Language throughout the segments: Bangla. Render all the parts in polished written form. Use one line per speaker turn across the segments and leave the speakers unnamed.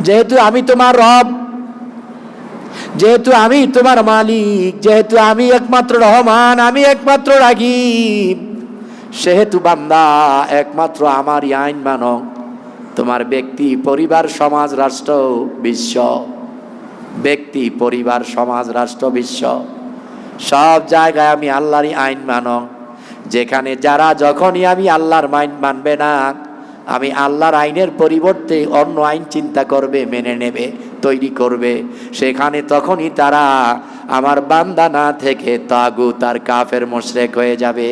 যেহেতু আমি তোমার রব, যেহেতু আমি তোমার মালিক, যেহেতু আমি একমাত্র রহমান, আমি একমাত্র রাহিম, সেহেতু বান্দা একমাত্র আমারই আইন মানো। তোমার ব্যক্তি, পরিবার, সমাজ, রাষ্ট্র, বিশ্ব, ব্যক্তি, পরিবার, সমাজ, রাষ্ট্র, বিশ্ব, সব জায়গায় আমি আল্লাহরই আইন মানো। যেখানে যারা যখনই আমি আল্লাহর আইন মানবে না, আমি আল্লাহর আইনের পরিবর্তে অন্য আইন চিন্তা করবে, মেনে নেবে, তৈরি করবে, সেখানে তখনই তারা আমার বান্দা না থেকে তাগুত আর কাফের মুশরিক হয়ে যাবে।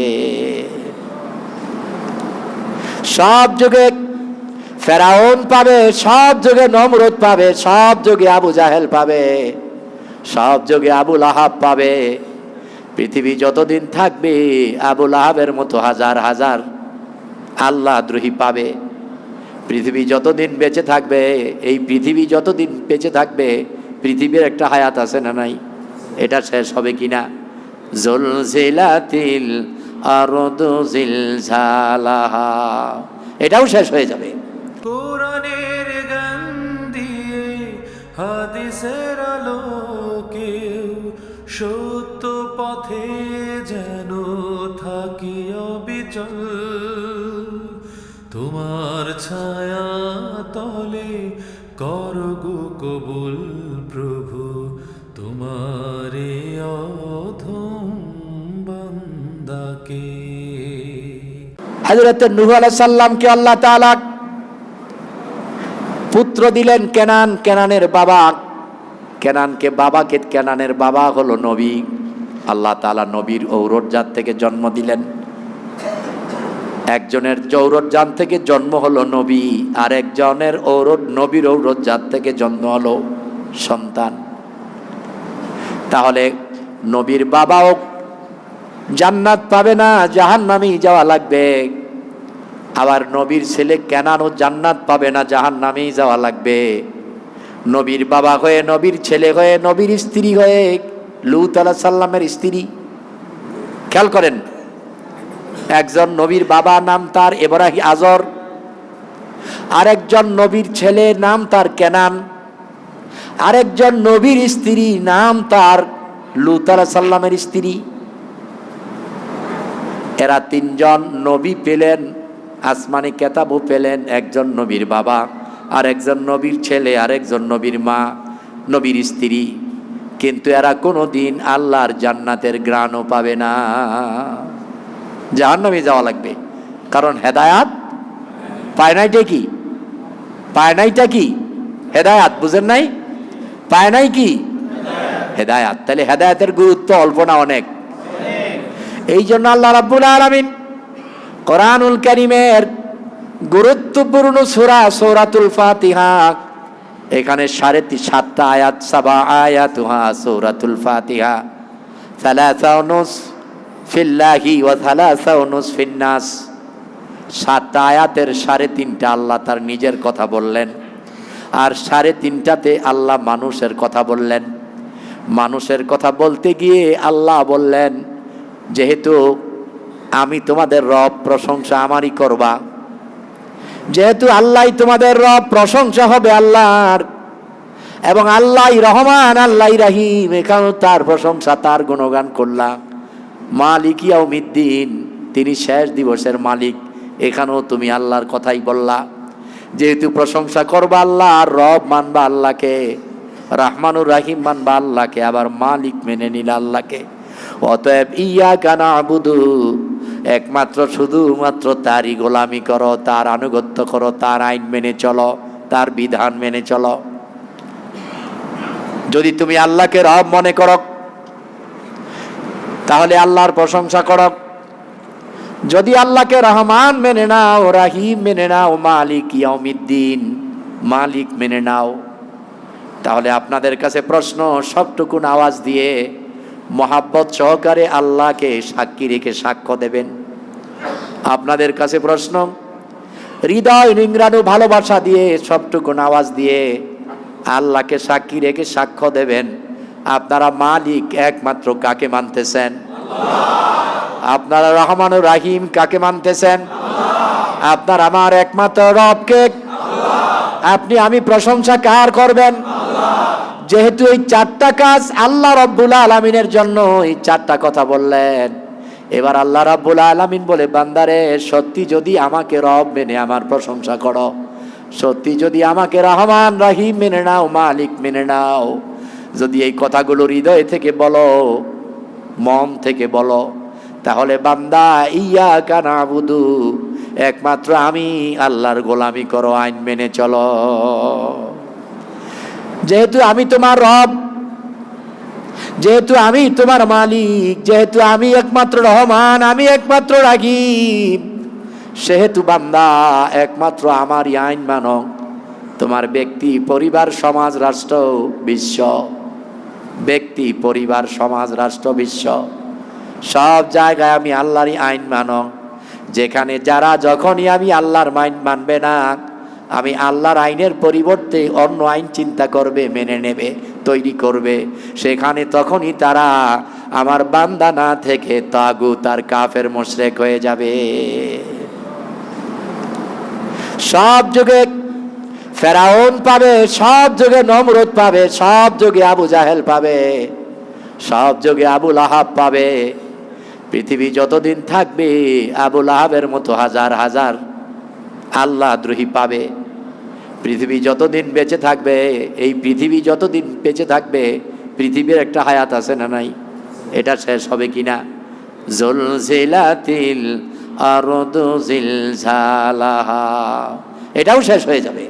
সব যুগে ফেরাউন পাবে, সব যুগে নমরুদ পাবে, সব যুগে আবু জাহেল পাবে, সব যুগে আবু লাহাব পাবে। পৃথিবী যতদিন থাকবে আবু লাহাবের মতো হাজার হাজার আল্লাহ দ্রোহী পাবে। পৃথিবী যতদিন বেঁচে থাকবে, এই পৃথিবী যতদিন বেঁচে থাকবে, পৃথিবীর একটা হায়াত আছে না নাই? এটা শেষ হবে কিনা? জুলজিলাতিল আরদু জিলজালাহা, এটাও শেষ হয়ে যাবে।
কোরআনের গান দিয়ে হাদিসের আলোকে সত্য পথে যেন থাকি অবিচল। তোমার ছায়া তলে করগো কবুল প্রভু, তোমারে অধম বান্দাকে।
হযরত নূহ আলাইহিস সালামকে আল্লাহ তাআলা পুত্র দিলেন কেনান, কেনানের বাবা, কেনানের বাবা হলো নবী। আল্লাহ তাআলা নবীর ঔরজাত থেকে জন্ম দিলেন। একজনের ঔরজাত থেকে জন্ম হলো নবী, আর একজনের নবীর ঔরজাত থেকে জন্ম হলো সন্তান। তাহলে নবীর বাবাও জান্নাত পাবে না, জাহান্নামেই যাওয়া লাগবে। আবার নবীর ছেলে কেনানও জান্নাত পাবে না, জাহান্নামেই যাওয়া লাগবে। নবীর বাবা হয়ে, নবীর ছেলে হয়ে, নবীর স্ত্রী হয়ে, লূত আলাইহিস সালামের স্ত্রী, খেয়াল করেন, একজন নবীর বাবা নাম তার ইব্রাহিম আজর, আরেকজন নবীর ছেলে নাম তার কেনান, আরেকজন নবীর স্ত্রী নাম তার লূত আলাইহিস সালামের স্ত্রী। এরা তিনজন নবী পেলেন, আসমানি কেতাবও পেলেন। একজন নবীর বাবা, আর একজন নবীর ছেলে, আর একজন নবীর মা, নবীর স্ত্রী। কিন্তু এরা কোনোদিন আল্লাহর জান্নাতের ঘ্রাণও পাবে না, জাহান্নামে যাওয়া লাগবে। কারণ হেদায়াত পায় নাইটা কি? পায় নাইটা কি? হেদায়াত। বুঝেন নাই? পায় নাই কি? হেদায়াত। তাহলে হেদায়াতের গুরুত্ব অল্প না অনেক। এই জন্য আল্লাহ রাব্বুল আলামিন কোরআনুল কারীমের গুরুত্বপূর্ণ সূরা সূরাতুল ফাতিহা, এখানে 7.5 আয়াত, 7 আয়াতুহা সূরাতুল ফাতিহা, 3 ফিল্লাহি ওয়া 3 ফিন্নাস। 7 আয়াতের 3.5টা আল্লাহ তার নিজের কথা বললেন, আর 3.5টাতে আল্লাহ মানুষের কথা বললেন। মানুষের কথা বলতে গিয়ে আল্লাহ বললেন, যেহেতু আমি তোমাদের রব, প্রশংসা আমারই করবা। যেহেতু আল্লাহই তোমাদের রব, প্রশংসা হবে আল্লাহর, এবং আল্লাহই রহমান, আল্লাহই রাহিম, এখানেও তার প্রশংসা, তার গুণগান করলাম। মালিক ইয়াউমিদ্দিন, তিনি শেষ দিবসের মালিক, এখানেও তুমি আল্লাহর কথাই বললা। যেহেতু প্রশংসা করবা আল্লাহ, আর রব মানবা আল্লাহকে, রহমানুর রাহিম মানবা আল্লাহকে, আবার মালিক মেনে নিলা আল্লাহকে। অতএব ইয়াকা না'বুদু, একমাত্র শুধুমাত্র তারই গোলামি করো, তার আনুগত্য করো, তার আইন মেনে চলো, তার বিধান মেনে চলো। যদি তুমি আল্লাহকে রব মনে করো, তাহলে আল্লাহর প্রশংসা করো। যদি আল্লাহকে রহমান মেনে নাও, রাহিম মেনে নাও, মালিক ইয়াউমিদ্দিন, মালিক মেনে নাও, তাহলে আপনাদের কাছে প্রশ্ন, সবটুকুন আওয়াজ দিয়ে মহাব্বত সহকারে আল্লাহকে সাক্ষী রেখে সাক্ষ্য দেবেন। আপনাদের কাছে প্রশ্ন, হৃদয় নিংড়ানো ভালোবাসা দিয়ে, সবটুকুন আওয়াজ দিয়ে আল্লাহকে সাক্ষী রেখে সাক্ষ্য দেবেন, আপনারা মালিক একমাত্র কাকে মানতেছেন? আপনারা রহমানুর রাহিম কাকে মানতেছেন? আপনার আমার একমাত্র রবকে। আপনি আমি প্রশংসা কার করবেন? যেহেতু এই চারটা কাজ আল্লাহ রাব্বুল আলামিনের জন্য, এই চারটা কথা বললেন। এবার আল্লাহ রাব্বুল আলামিন বলে, বান্দারে সত্যি যদি আমাকে রব মেনে আমার প্রশংসা করো, সত্যি যদি আমাকে রহমান রহিম মেনে নাও, মালিক মেনে নাও, যদি এই কথাগুলো হৃদয় থেকে বলো, মন থেকে বলো, তাহলে বান্দা ইয়াকা নাবুদু, একমাত্র আমি আল্লাহর গোলামি করো, আইন মেনে চলো। যেহেতু আমি তোমার রব, যেহেতু আমি তোমার মালিক, যেহেতু আমি একমাত্র রহমান, আমি একমাত্র রাহিম, সেহেতু বান্দা একমাত্র আমারই আইন মানো। তোমার ব্যক্তি, পরিবার, সমাজ, রাষ্ট্র, বিশ্ব, ব্যক্তি, পরিবার, সমাজ, রাষ্ট্র, বিশ্ব, সব জায়গায় আমি আল্লাহরই আইন মানো। যেখানে যারা যখনই আমি আল্লাহর আইন মানবে না, আমি আল্লাহর আইনের পরিবর্তে অন্য আইন চিন্তা করবে, মেনে নেবে, তৈরি করবে, সেখানে তখনই তারা আমার বান্দা না থেকে তাগুত আর কাফের মুশরিক হয়ে যাবে। সব যুগে ফেরাউন পাবে, সব যুগে নমরুদ পাবে, সব যুগে আবু জাহেল পাবে, সব যুগে আবু লাহাব পাবে। পৃথিবী যতদিন থাকবে আবু লাহাবের মতো হাজার হাজার আল্লাহ দ্রোহী পাবে। পৃথিবী যতদিন বেঁচে থাকবে, এই পৃথিবী যতদিন বেঁচে থাকবে, পৃথিবীর একটা হায়াত আছে না নাই? এটা শেষ হবে কিনা? জুলজিলাতিল আরদু জিলজালাহা, এটাও শেষ হয়ে যাবে।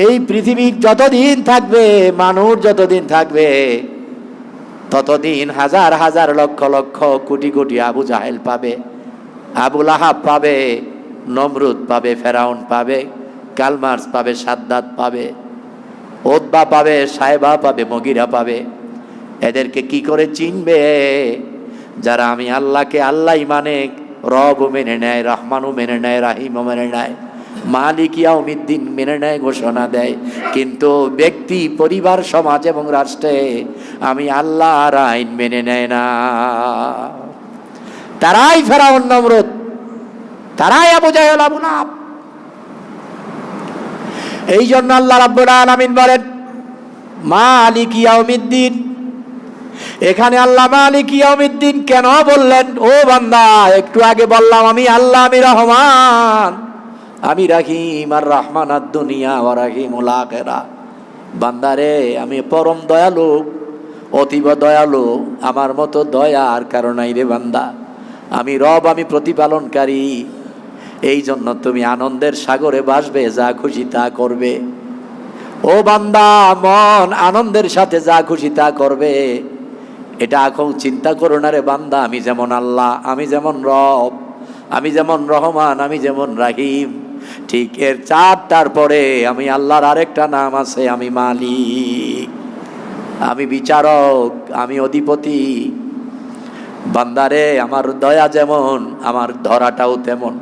এই পৃথিবী যতদিন থাকবে, মানুষ যতদিন থাকবে, ততদিন হাজার হাজার লক্ষ লক্ষ কোটি কোটি আবু জাহেল পাবে, আবু লাহাব পাবে, নমরুদ পাবে, ফেরাউন পাবে, কালমার্স পাবে, সাদ্দাত পাবে, ওতবা পাবে, সাহেবা পাবে, মগিরা পাবে। এদেরকে কি করে চিনবে? যারা আমি আল্লাহকে আল্লাহই মানে, রব মেনে নেয়, রহমানও মেনে নেয়, রাহিমও মেনে নেয়, মালিক ইয়াউমিদ্দিন মেনে নেয়, ঘোষণা দেয়, কিন্তু ব্যক্তি, পরিবার, সমাজ এবং রাষ্ট্রে আমি আল্লাহর আইন মেনে নেয় না। তারাই ফেরাউন, নমরুদ, তারাই আবু জাহেল, আবু লাহাব। এই জন্য আল্লাহ রাব্বুল আলামিন বলেন মালিক ইয়াউমিদ্দিন। এখানে আল্লাহ মালিক ইয়াউমিদ্দিন কেন বললেন? ও বান্দা, একটু আগে বললাম আমি আল্লাহ, আমি রহমান, আমি রাহিম, আর রহমান আর দুনিয়া ওয়া রাহিমুল আখিরা। বান্দারে আমি পরম দয়ালু, অতীব দয়ালু, আমার মতো দয়া আর কারো নাই রে বান্দা। আমি রব, আমি প্রতিপালনকারী। এই জন্য তুমি আনন্দের সাগরে ভাসবে, যা খুশি তা করবে। ও বান্দা, মন আনন্দের সাথে যা খুশি তা করবে, এটা এখন চিন্তা করো না রে বান্দা। আমি যেমন আল্লাহ, আমি যেমন রব, আমি যেমন রহমান, আমি যেমন রাহিম, ঠিক এর চারটার পরে আমি আল্লাহর আরেকটা নাম আছে, আমি মালিক, আমি বিচারক, আমি অধিপতি। বান্দারে আমার দয়া যেমন, আমার ধরাটাও তেমন।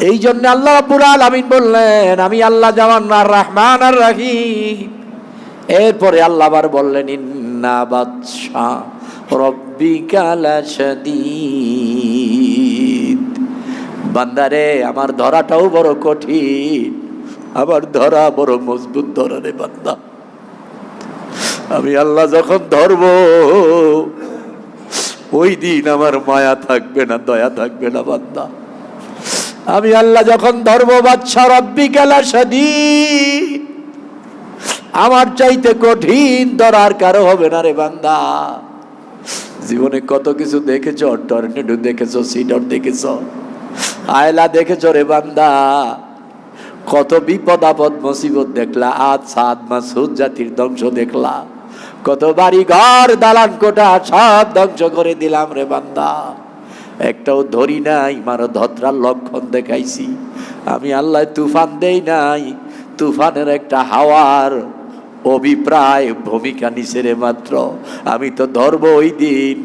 এই জন্য আল্লাহ রাব্বুল আলামিন বললেন আমি আল্লাহ যেমন আর রহমান আর রাহিম। এরপরে আল্লাহ আবার বললেন ইন্না বাতশা রাব্বিকা লাশাদীদ। বান্দারে আমার ধরাটাও বড় কঠিন, আমার ধরা বড় মজবুত ধরা রে বান্দা। আমি আল্লাহ যখন ধরবো, ওই দিন আমার মায়া থাকবে না, দয়া থাকবে না বান্দা। আমি আল্লাহ যখন ধরবো, বাদশা রাব্বিকা লাশাদীদ, আমার চাইতে কঠিন ধরার কারো হবে না রে বান্দা। জীবনে কত কিছু দেখেছো, টর্নেডো দেখেছো, সিডর দেখেছো, আয়লা দেখেছো রে বান্দা, কত বিপদ আপদ মুসিবত দেখলা, আজ সাদ মাসুদ জাতির ধ্বংস দেখলা, কত বাড়ি ঘর দালান কোঠা সব ধ্বংস করে দিলাম রে বান্দা। একটাও ধরি নাই, মারো ধত্রার লক্ষণ দেখাইছি। আমি আল্লাহ তুফান দেই নাই, তুফানের একটা হাওয়ার অভিপ্রায় ভূমিকা নিছে রে মাত্র। আমি তো ধরবো ওই দিন,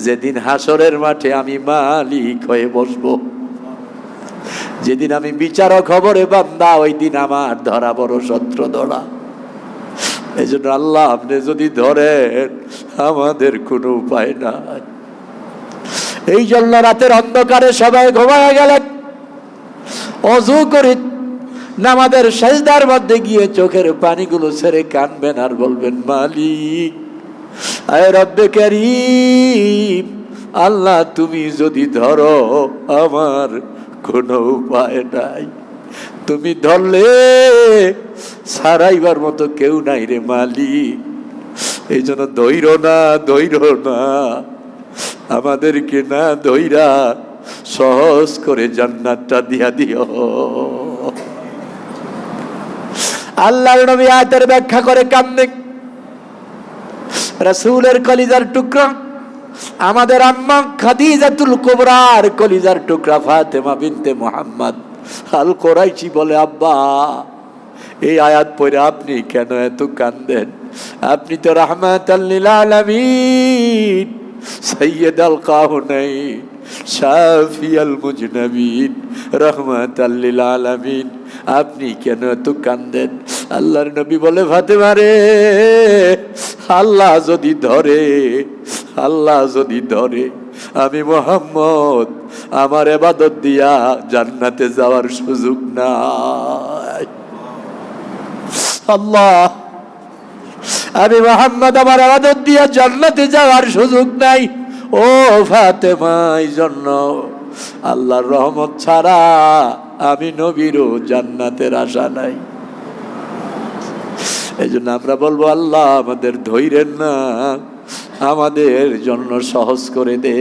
যেদিন হাসরের মাঠে আমি মালিক হয়ে বসবো, যেদিন আমি বিচারক হব রে বান্দা, ওই দিন আমার ধরা বড় শত্রু ধরা। এই জন্য আল্লাহ আপনি যদি ধরেন, আমাদের কোনো উপায় নাই। এই জন্য রাতের অন্ধকারে সবাই ঘুমায় গেলেন, অজু করে নামাজের সেজদার মধ্যে গিয়ে চোখের পানিগুলো ছেড়ে কাঁদবেন আর বলবেন, মালিক আয় রব্বে কারীম, আল্লাহ তুমি যদি ধরো আমার কোনো উপায় নাই, তুমি ধরলে ছাড়াইবার মতো কেউ নাই রে মালিক। এই জন্য ধৈর্য না আমাদেরকে না ধৈরা সহজ করে জান্নাতটা দিয়া দিও। আল্লাহর নবী আয়াতের ব্যাখ্যা করে কান্দে, রাসূলের কলিজার টুকরা আমাদের আম্মা খাদিজাতুল কুবরার কলিজার টুকরা ফাতেমা বিনতে মুহাম্মদ আল কুরাইশি বলে, আব্বা এই আয়াত পড়ে আপনি কেন এত কান্দেন? আপনি তো রাহমাতাল লিল আলামিন, সাইয়্যিদুল কাউনাইন, শাফিয়াল মুজনাবিন, রাহমাতাল লিল আলামিন, আপনি কেন এত কান্দেন? আল্লাহর নবী বলে, ফাতেমা রে, আল্লাহ যদি ধরে আমি মুহাম্মদ আমার ইবাদত দিয়া জান্নাতে যাওয়ার সুযোগ নাই। আল্লাহ, আমি মুহাম্মদ আমার ইবাদত দিয়া জান্নাতে যাওয়ার সুযোগ নাই। ও ফাতেমা, এই জন্য আল্লাহর রহমত ছাড়া আমি নবীরও জান্নাতের আশা নাই। এই জন্য আমরা বলবো, আল্লাহ আমাদের ধৈর্যের না, আমাদের জন্য সহজ করে দে।